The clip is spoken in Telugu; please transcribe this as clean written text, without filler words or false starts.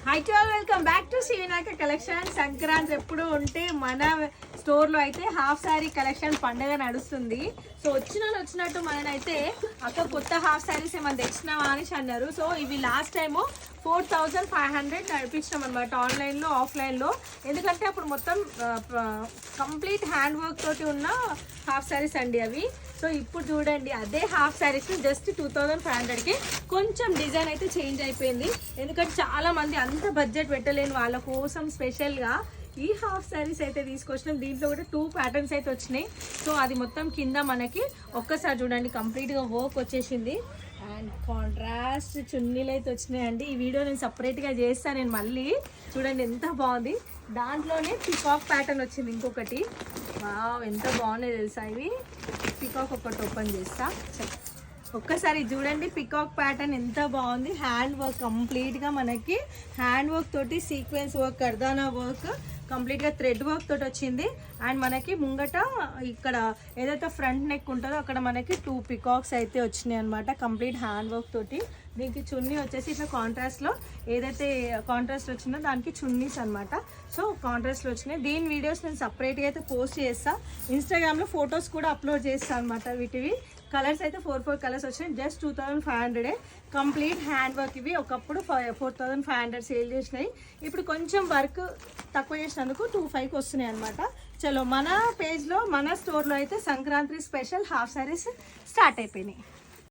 High to all, welcome back to Srivinayaka collection. Sankranti ఎప్పుడు ఉంటే మన స్టోర్లో అయితే హాఫ్ శారీ కలెక్షన్ పండుగ నడుస్తుంది. సో వచ్చినట్టు మననైతే అక్క కొత్త హాఫ్ శారీస్ ఏమైనా తెచ్చినావా అని అన్నారు. సో ఇవి లాస్ట్ టైము 4500 నడిపించినాం అనమాట, ఆన్లైన్లో ఆఫ్లైన్లో. ఎందుకంటే అప్పుడు మొత్తం కంప్లీట్ హ్యాండ్ వర్క్ తోటి ఉన్న హాఫ్ శారీస్ అండి అవి. సో ఇప్పుడు చూడండి అదే హాఫ్ శారీస్ జస్ట్ 2500కి కొంచెం డిజైన్ అయితే చేంజ్ అయిపోయింది. ఎందుకంటే చాలా మంది అంత బడ్జెట్ పెట్టలేని వాళ్ళ కోసం స్పెషల్గా ఈ హాఫ్ శారీస్ అయితే తీసుకొచ్చినాం. దీంట్లో కూడా 2 ప్యాటర్న్స్ అయితే వచ్చినాయి. సో అది మొత్తం కింద మనకి ఒక్కసారి చూడండి కంప్లీట్గా వర్క్ వచ్చేసింది. అండ్ కాంట్రాస్ట్ చున్నీలు అయితే వచ్చినాయండి. ఈ వీడియో నేను సపరేట్గా చేస్తాను, నేను మళ్ళీ చూడండి ఎంత బాగుంది. దాంట్లోనే పికాక్ ప్యాటర్న్ వచ్చింది ఇంకొకటి. వావ్ ఎంత బాగున్నాయి తెలుసా ఇవి. పికాక్ ఒకటి ఓపెన్ చేస్తా, ఒక్కసారి చూడండి పికాక్ ప్యాటర్న్ ఎంత బాగుంది. హ్యాండ్ వర్క్ కంప్లీట్గా మనకి హ్యాండ్ వర్క్ తోటి సీక్వెన్స్ వర్క్, కర్దానా వర్క్, కంప్లీట్గా థ్రెడ్ వర్క్ తోటి వచ్చింది. అండ్ మనకి ముంగట ఇక్కడ ఏదైతే ఫ్రంట్ నెక్ ఉంటుందో అక్కడ మనకి 2 పికాక్స్ అయితే వచ్చినాయి అనమాట, కంప్లీట్ హ్యాండ్ వర్క్ తోటి. దీనికి చున్నీ వచ్చేసి ఇట్లా కాంట్రాస్ట్లో ఏదైతే కాంట్రాస్ట్ వచ్చిందో దానికి చున్నీస్ అనమాట. సో కాంట్రాస్ట్లో వచ్చినాయి. దీని వీడియోస్ నేను సపరేట్గా అయితే పోస్ట్ చేస్తాను. ఇన్స్టాగ్రామ్లో ఫొటోస్ కూడా అప్లోడ్ చేస్తాను అనమాట. వీటివి కలర్స్ అయితే 4 కలర్స్ వచ్చినాయి. Just 2500 complete hand work. ఇవి ఒకప్పుడు 4500 సేల్ చేసినాయి. ఇప్పుడు కొంచెం వర్క్ తక్కువ చేసినందుకు 25కి వస్తున్నాయి అనమాట. చలో మన పేజ్లో మన స్టోర్లో అయితే Sankranti special half saris start అయిపోయినాయి.